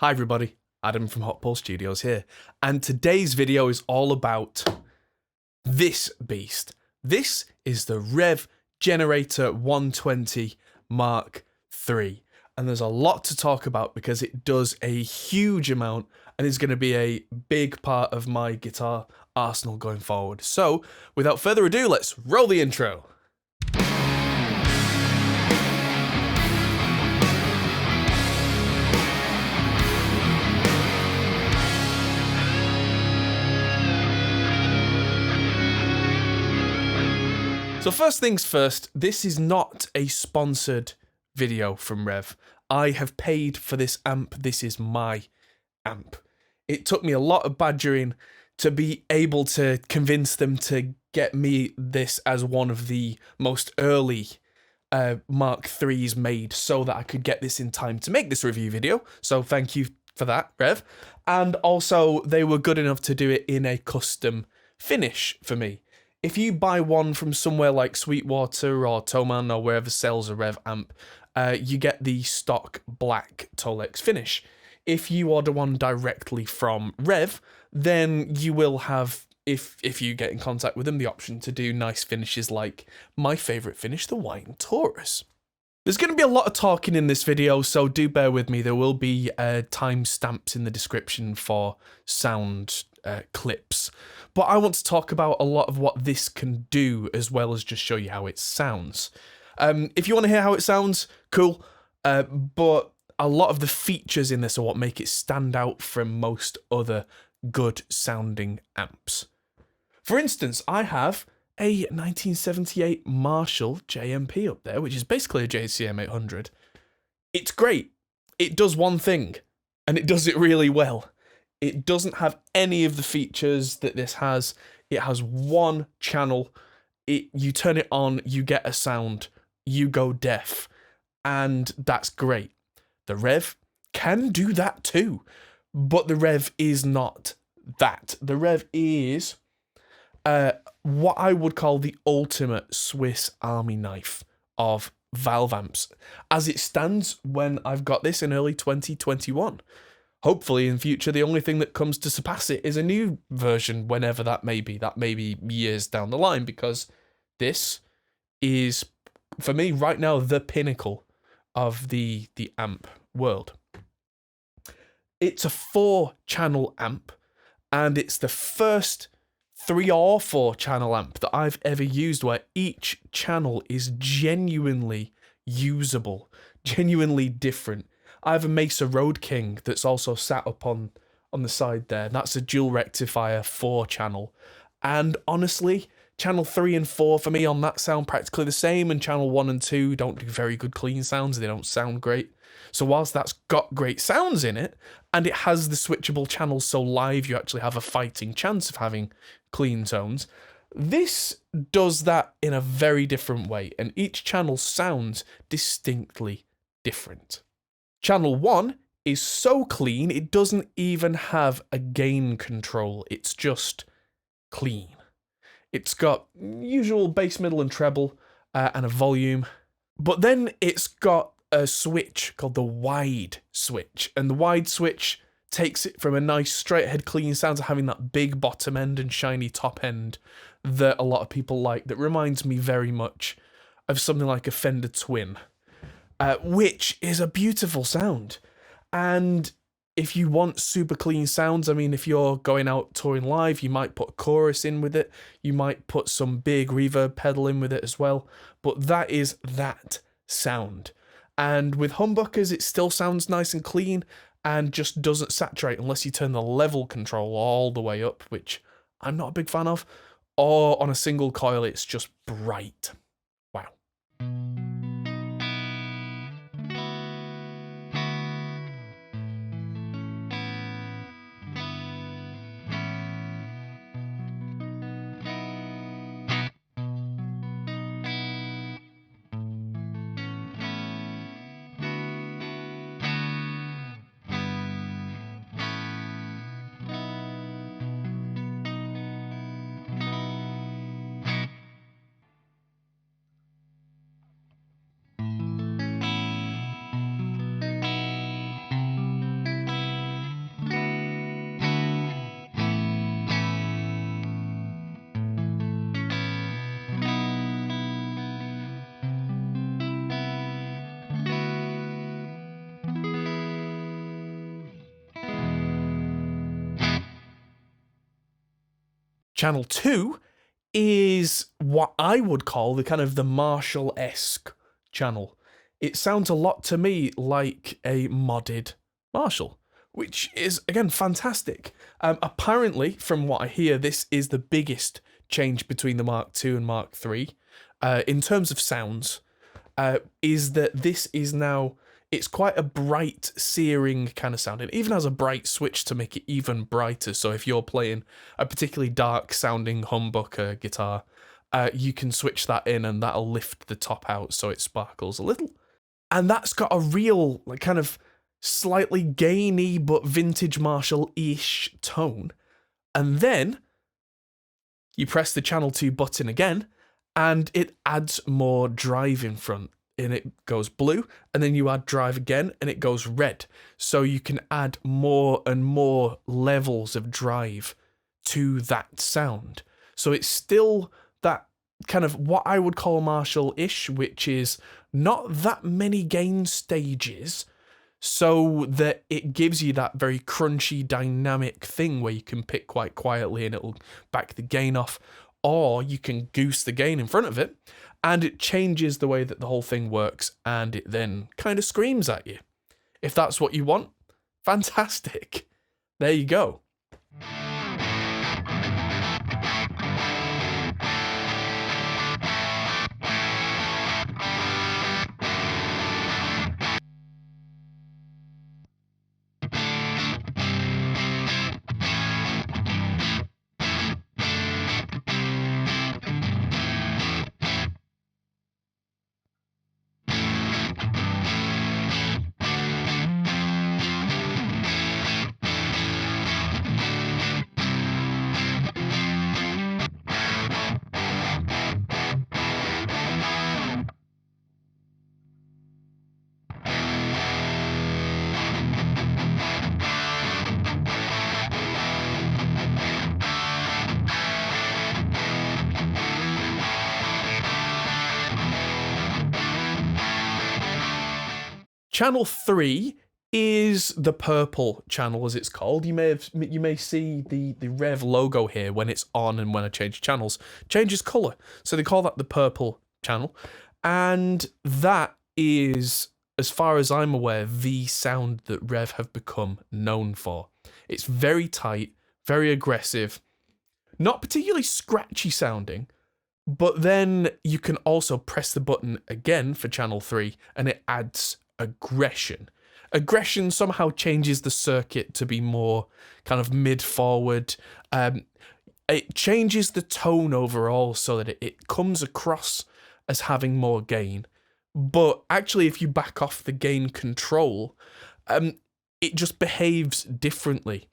Hi everybody, Adam from Hot Pulse Studios here, and today's video is all about this beast. This is the Revv Generator 120 Mark III, and there's a lot to talk about because it does a huge amount and is going to be a big part of my guitar arsenal going forward. So, without further ado, let's roll the intro. So first things first, this is not a sponsored video from Revv. I have paid for this amp. This is my amp. It took me a lot of badgering to be able to convince them to get me this as one of the most early Mark IIIs made so that I could get this in time to make this review video. So thank you for that, Revv. And also they were good enough to do it in a custom finish for me. If you buy one from somewhere like Sweetwater or Thomann or wherever sells a Revv amp, you get the stock black Tolex finish. If you order one directly from Revv, then you will have, if you get in contact with them, the option to do nice finishes like my favourite finish, the Wine Taurus. There's going to be a lot of talking in this video, so do bear with me. There will be timestamps in the description for sound clips. But I want to talk about a lot of what this can do as well as just show you how it sounds. If you want to hear how it sounds, cool. But a lot of the features in this are what make it stand out from most other good sounding amps. For instance, I have a 1978 Marshall JMP up there, which is basically a JCM 800. It's great. It does one thing, and it does it really well. It doesn't have any of the features that this has. It has one channel. You turn it on, you get a sound, you go deaf, and that's great. The Revv can do that too, but the Revv is not that. The Revv is what I would call the ultimate Swiss Army knife of valve amps, as it stands when I've got this in early 2021. Hopefully in future, the only thing that comes to surpass it is a new version, whenever that may be. That may be years down the line, because this is, for me, right now, the pinnacle of the amp world. It's a 4-channel amp, and it's the first 3 or 4 channel amp that I've ever used where each channel is genuinely usable, genuinely different. I have a Mesa Road King that's also sat up on the side there. That's a dual rectifier 4-channel. And honestly, channel 3 and 4 for me on that sound practically the same, and channel 1 and 2 don't do very good clean sounds. They don't sound great. So whilst that's got great sounds in it, and it has the switchable channels so live you actually have a fighting chance of having clean tones, this does that in a very different way, and each channel sounds distinctly different. Channel 1 is so clean, it doesn't even have a gain control. It's just clean. It's got usual bass, middle, and treble, and a volume. But then it's got a switch called the wide switch. And the wide switch takes it from a nice straight ahead clean sound to having that big bottom end and shiny top end that a lot of people like. That reminds me very much of something like a Fender Twin. Which is a beautiful sound. And if you want super clean sounds, I mean, if you're going out touring live, you might put a chorus in with it. You might put some big reverb pedal in with it as well. But that is that sound. And with humbuckers, it still sounds nice and clean and just doesn't saturate unless you turn the level control all the way up, which I'm not a big fan of. Or on a single coil, it's just bright. Wow. Channel 2 is what I would call the kind of the Marshall-esque channel. It sounds a lot to me like a modded Marshall, which is, again, fantastic. Apparently, from what I hear, this is the biggest change between the Mark II and Mark III in terms of sounds, is that this is now, it's quite a bright, searing kind of sound. It even has a bright switch to make it even brighter. So if you're playing a particularly dark sounding humbucker guitar, you can switch that in and that'll lift the top out so it sparkles a little. And that's got a real, like, kind of slightly gainy but vintage Marshall-ish tone. And then you press the channel 2 button again, and it adds more drive in front. And it goes blue, and then you add drive again, and it goes red. So you can add more and more levels of drive to that sound. So it's still that kind of what I would call Marshall-ish, which is not that many gain stages, so that it gives you that very crunchy, dynamic thing where you can pick quite quietly and it'll back the gain off, or you can goose the gain in front of it, and it changes the way that the whole thing works, and it then kind of screams at you. If that's what you want, fantastic. There you go. Channel 3 is the purple channel, as it's called. You may see the Revv logo here when it's on, and when I change channels, changes colour. So they call that the purple channel. And that is, as far as I'm aware, the sound that Revv have become known for. It's very tight, very aggressive, not particularly scratchy sounding, but then you can also press the button again for channel 3 and it adds aggression. Aggression somehow changes the circuit to be more kind of mid-forward. It changes the tone overall so that it comes across as having more gain. But actually, if you back off the gain control, it just behaves differently.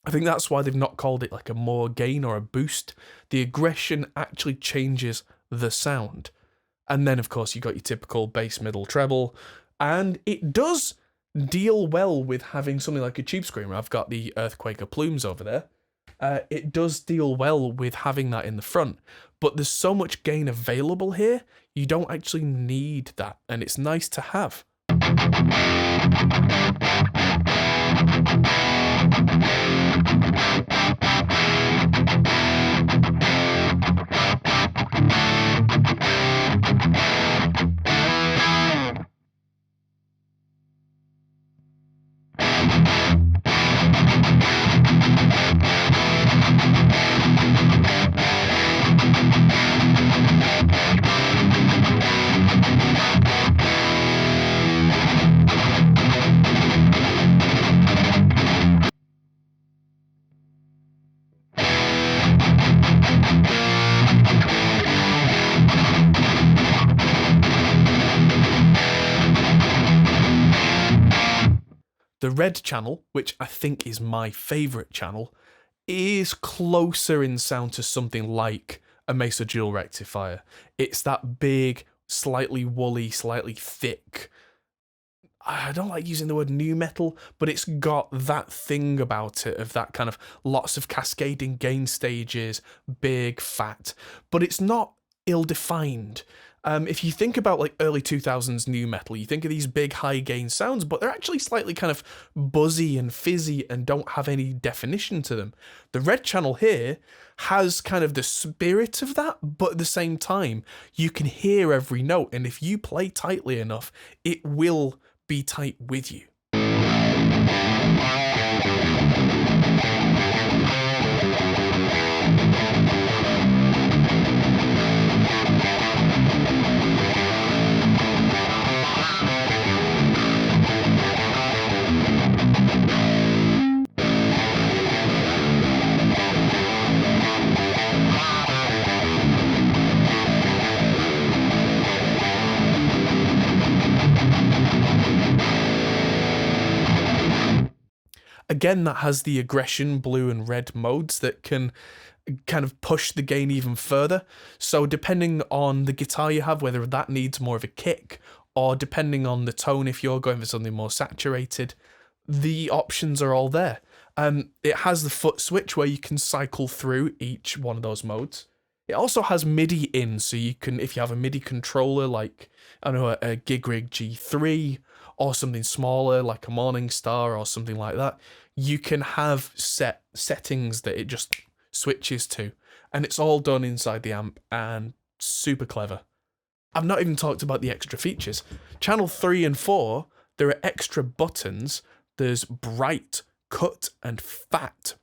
I think that's why they've not called it like a more gain or a boost. The aggression actually changes the sound. And then, of course, you got your typical bass, middle, treble. And it does deal well with having something like a tube screamer. I've got the Earthquaker plumes over there. It does deal well with having that in the front. But there's so much gain available here, you don't actually need that. And it's nice to have. The red channel, which I think is my favourite channel, is closer in sound to something like a Mesa dual rectifier. It's that big, slightly woolly, slightly thick, I don't like using the word nu metal, but it's got that thing about it of that kind of lots of cascading gain stages, big, fat, but it's not ill-defined. If you think about like early 2000s new metal, you think of these big high gain sounds, but they're actually slightly kind of buzzy and fizzy and don't have any definition to them. The red channel here has kind of the spirit of that, but at the same time, you can hear every note, and if you play tightly enough, it will be tight with you. Again, that has the aggression blue and red modes that can kind of push the gain even further. So depending on the guitar you have, whether that needs more of a kick, or depending on the tone, if you're going for something more saturated, the options are all there. It has the foot switch where you can cycle through each one of those modes. It also has MIDI in, so you can, if you have a MIDI controller like, I don't know, a Gigrig G3, or something smaller like a Morningstar or something like that, you can have settings that it just switches to, and it's all done inside the amp and super clever. I've not even talked about the extra features. Channel 3 and 4, there are extra buttons. There's bright, cut, and fat.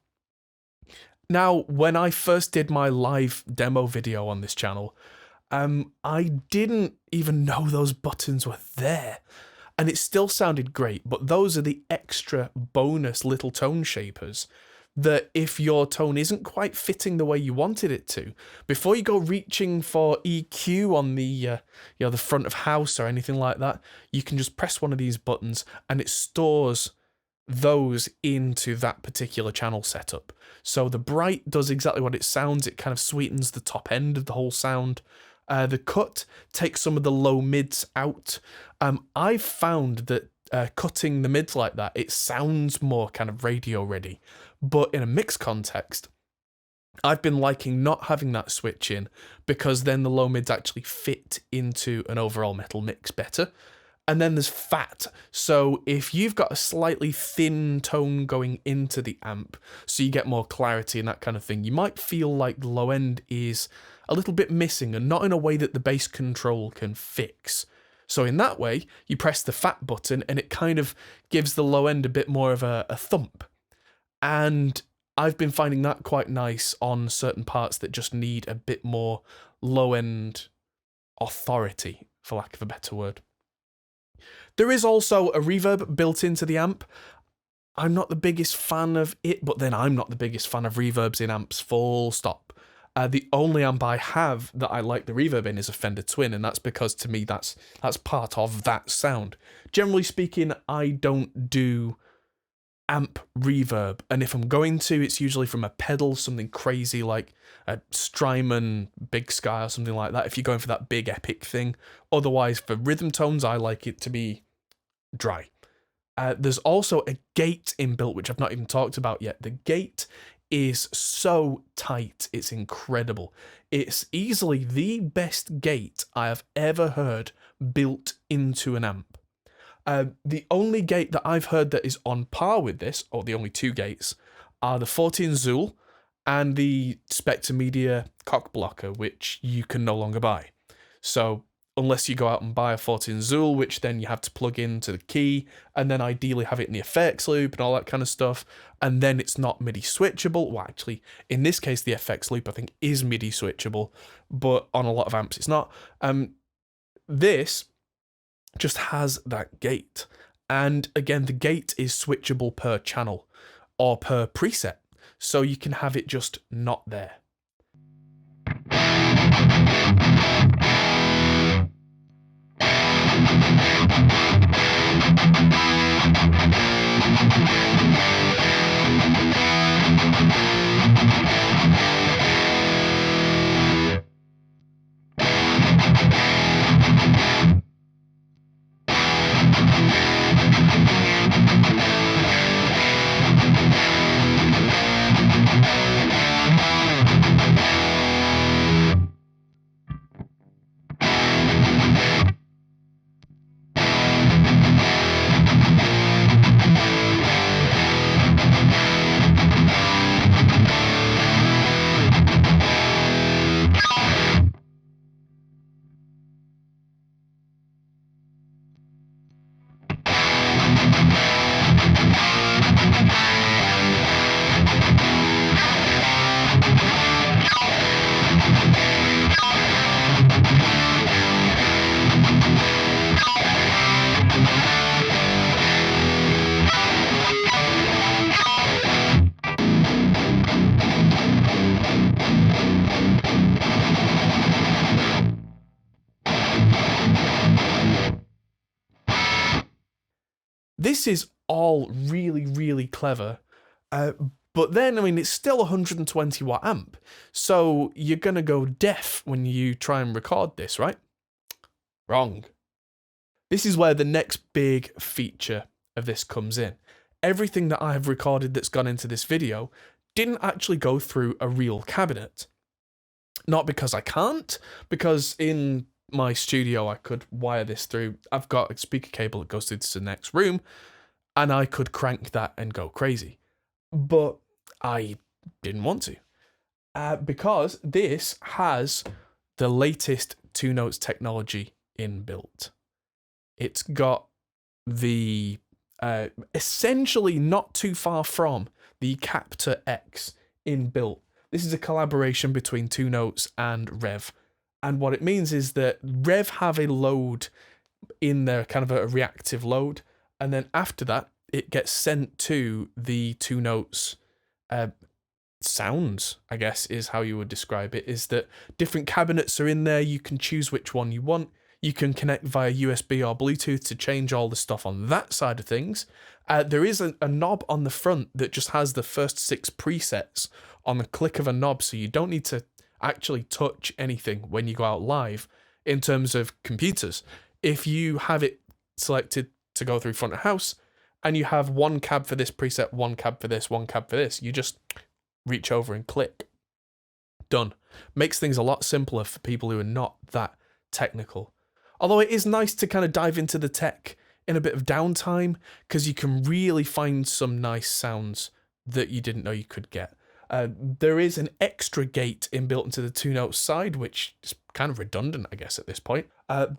Now, when I first did my live demo video on this channel, I didn't even know those buttons were there. And it still sounded great, but those are the extra bonus little tone shapers that if your tone isn't quite fitting the way you wanted it to, before you go reaching for EQ on the the front of house or anything like that, you can just press one of these buttons and it stores those into that particular channel setup. So the bright does exactly what it sounds. It kind of sweetens the top end of the whole sound. The cut takes some of the low mids out. I've found that cutting the mids like that, it sounds more kind of radio ready. But in a mix context, I've been liking not having that switch in, because then the low mids actually fit into an overall metal mix better. And then there's fat. So if you've got a slightly thin tone going into the amp, so you get more clarity and that kind of thing, you might feel like the low end is a little bit missing and not in a way that the bass control can fix. So in that way, you press the fat button and it kind of gives the low end a bit more of a thump. And I've been finding that quite nice on certain parts that just need a bit more low end authority, for lack of a better word. There is also a reverb built into the amp. I'm not the biggest fan of it, but then I'm not the biggest fan of reverbs in amps, full stop. The only amp I have that I like the reverb in is a Fender Twin, and that's because to me that's part of that sound. Generally speaking, I don't do amp reverb, and if I'm going to, it's usually from a pedal, something crazy like a Strymon Big Sky or something like that, if you're going for that big epic thing. Otherwise, for rhythm tones, I like it to be dry. There's also a gate inbuilt, which I've not even talked about yet. The gate is so tight, it's incredible. It's easily the best gate I have ever heard built into an amp. The only gate that I've heard that is on par with this, or the only two gates, are the 14 Zool and the Spectre Media cock blocker, which you can no longer buy. So unless you go out and buy a 14 Zool, which then you have to plug into the key, and then ideally have it in the FX loop and all that kind of stuff, and then it's not MIDI switchable. Well, actually, in this case, the FX loop, I think, is MIDI switchable, but on a lot of amps, it's not. This just has that gate. And again, the gate is switchable per channel or per preset, so you can have it just not there. This is all really, really clever. But then, I mean, it's still a 120 watt amp. So you're going to go deaf when you try and record this, right? Wrong. This is where the next big feature of this comes in. Everything that I have recorded that's gone into this video didn't actually go through a real cabinet. Not because I can't, because in my studio I could wire this through. I've got a speaker cable that goes through to the next room, and I could crank that and go crazy. But I didn't want to, because this has the latest 2-notes technology inbuilt. It's got the essentially not too far from the Captor X inbuilt. This is a collaboration between 2-notes and Revv. And what it means is that Revv have a load in there, kind of a reactive load. And then after that, it gets sent to the 2-notes sounds, I guess, is how you would describe it, is that different cabinets are in there. You can choose which one you want. You can connect via USB or Bluetooth to change all the stuff on that side of things. There is a knob on the front that just has the first 6 presets on the click of a knob, so you don't need to actually touch anything when you go out live in terms of computers. If you have it selected to go through front of house, and you have one cab for this preset, one cab for this, one cab for this, you just reach over and click. Done. Makes things a lot simpler for people who are not that technical. Although it is nice to kind of dive into the tech in a bit of downtime, because you can really find some nice sounds that you didn't know you could get. There is an extra gate inbuilt into the 2-note side, which is kind of redundant, I guess, at this point.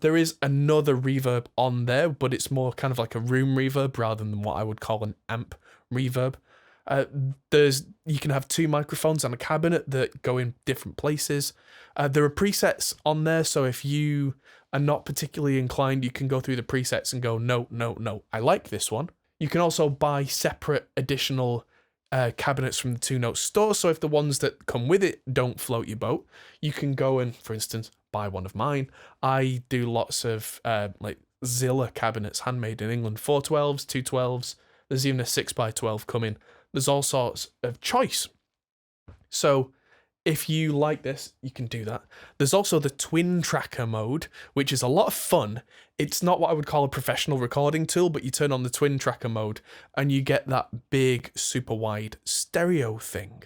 There is another reverb on there, but it's more kind of like a room reverb rather than what I would call an amp reverb. You can have 2 microphones on a cabinet that go in different places. There are presets on there, so if you are not particularly inclined, you can go through the presets and go, no, no, no, I like this one. You can also buy separate additional cabinets from the 2-note store, so if the ones that come with it don't float your boat, you can go and, for instance, buy one of mine. I do lots of like Zilla cabinets, handmade in England, 412s, 212s. There's even a 6x12 coming. There's all sorts of choice. So if you like this, you can do that. There's also the twin tracker mode, which is a lot of fun. It's not what I would call a professional recording tool, but you turn on the twin tracker mode and you get that big, super wide stereo thing.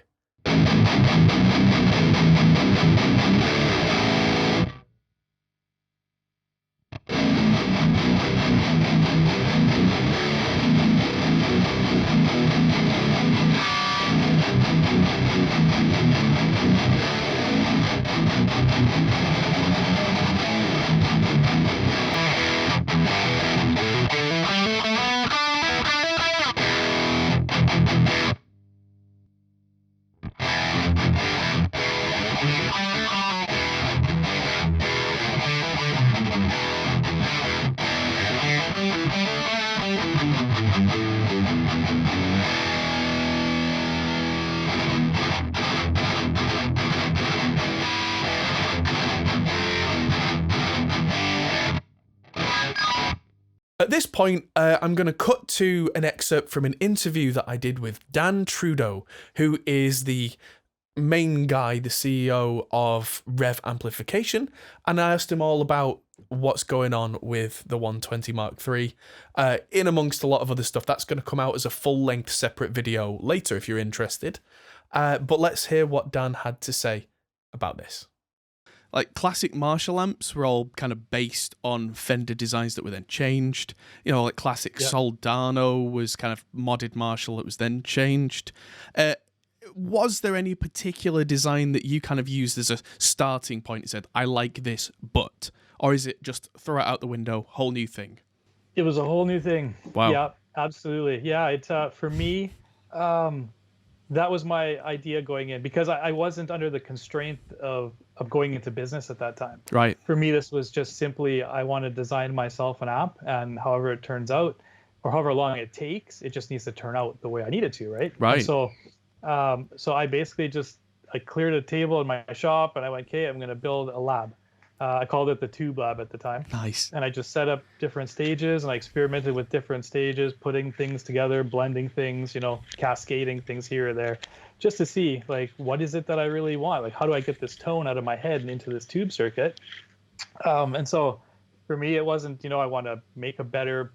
At this point, I'm going to cut to an excerpt from an interview that I did with Dan Trudeau, who is the main guy, the CEO of Revv Amplification, and I asked him all about what's going on with the 120 Mark III, in amongst a lot of other stuff. That's going to come out as a full-length separate video later if you're interested. But let's hear what Dan had to say about this. Like classic Marshall amps were all kind of based on Fender designs that were then changed. You know, like classic Soldano was kind of modded Marshall that was then changed. Was there any particular design that you kind of used as a starting point and said, I like this, but? Or is it just throw it out the window, whole new thing? It was a whole new thing. Wow. Yeah, absolutely. Yeah, it for me, that was my idea going in, because I wasn't under the constraint of going into business at that time. Right. For me, this was just simply, I want to design myself an amp, and however it turns out, or however long it takes, it just needs to turn out the way I need it to, right? Right. And so I basically just, I cleared a table in my shop, and I went, okay, I'm going to build a lab. I called it the Tube Lab at the time. Nice. And I just set up different stages, and I experimented with different stages, putting things together, blending things, cascading things here or there, just to see like what is it that I really want? Like how do I get this tone out of my head and into this tube circuit? And so for me, it wasn't, I want to make a better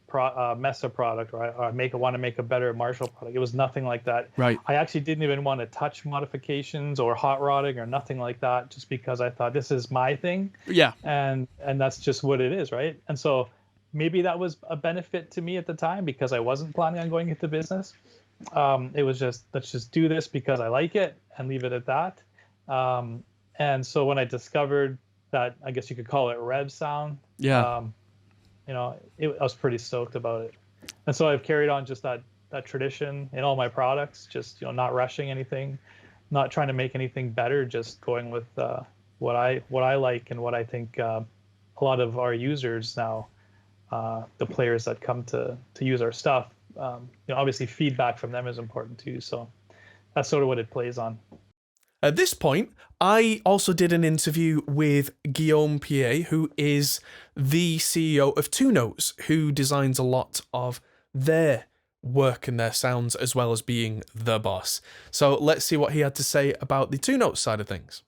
Mesa product, or I want to make a better Marshall product. It was nothing like that. Right. I actually didn't even want to touch modifications or hot rodding or nothing like that, just because I thought this is my thing. Yeah. And that's just what it is, right? And so maybe that was a benefit to me at the time because I wasn't planning on going into business. It was just, let's just do this because I like it and leave it at that. And so when I discovered that, I guess you could call it Revv sound. Yeah. I was pretty stoked about it. And so I've carried on just that tradition in all my products, just, not rushing anything, not trying to make anything better, just going with what I like and what I think a lot of our users now, the players that come to use our stuff, obviously feedback from them is important too. So that's sort of what it plays on. At this point, I also did an interview with Guillaume Pierre, who is the CEO of Two Notes, who designs a lot of their work and their sounds, as well as being the boss. So let's see what he had to say about the Two Notes side of things.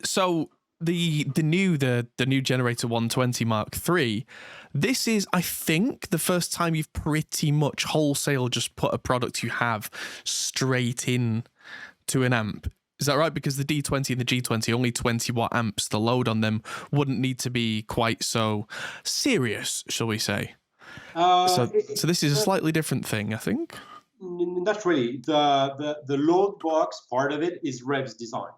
So the new Generator 120 Mark III, this is, I think, the first time you've pretty much wholesale just put a product you have straight in to an amp. Is that right? Because the D20 and the G20, only 20 watt amps, the load on them wouldn't need to be quite so serious, shall we say? So this is a slightly different thing, I think. Not really. The loadbox part of it is Revv's design.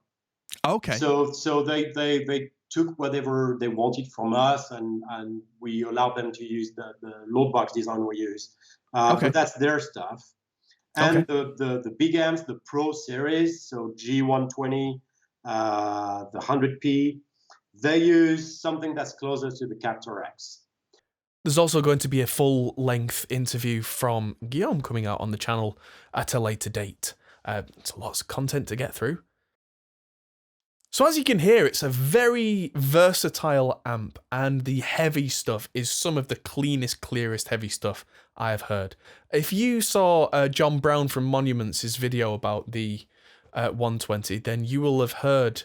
Okay. So they took whatever they wanted from us, and we allowed them to use the loadbox design we use. Okay. But that's their stuff. And the big amps, the Pro series, so G120, the 100P, they use something that's closer to the Captor X. There's also going to be a full-length interview from Guillaume coming out on the channel at a later date. It's lots of content to get through. So as you can hear, it's a very versatile amp, and the heavy stuff is some of the cleanest, clearest heavy stuff I have heard. If you saw John Brown from Monuments' video about the 120, then you will have heard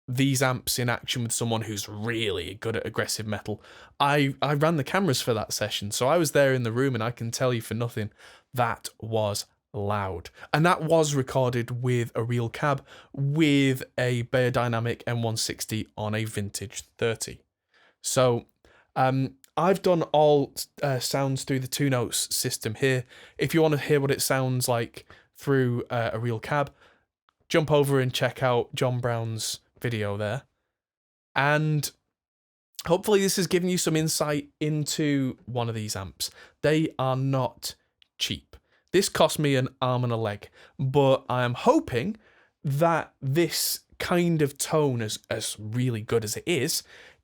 these amps in action with someone who's really good at aggressive metal. I ran the cameras for that session, so I was there in the room, and I can tell you for nothing, that was loud. And that was recorded with a real cab with a Bayer Dynamic M160 on a vintage 30. So I've done all sounds through the Two Notes system here. If you want to hear what it sounds like through a real cab, jump over and check out John Brown's video there. And hopefully this has given you some insight into one of these amps. They are not cheap. This cost me an arm and a leg, but I am hoping that this kind of tone, as really good as it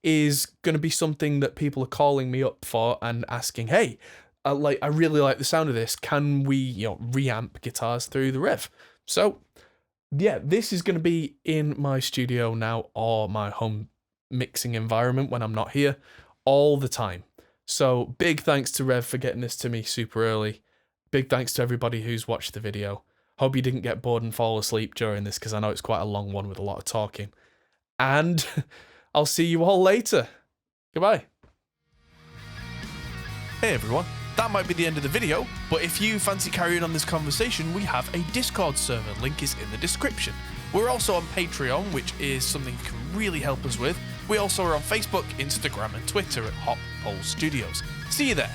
is going to be something that people are calling me up for and asking, hey, I really like the sound of this. Can we, reamp guitars through the Revv? So, yeah, this is going to be in my studio now, or my home mixing environment when I'm not here, all the time. So, big thanks to Revv for getting this to me super early. Big thanks to everybody who's watched the video. Hope you didn't get bored and fall asleep during this, because I know it's quite a long one with a lot of talking. And I'll see you all later. Goodbye. Hey everyone, that might be the end of the video, but if you fancy carrying on this conversation, we have a Discord server, link is in the description. We're also on Patreon, which is something you can really help us with. We also are on Facebook, Instagram and Twitter at Hot Pole Studios. See you there.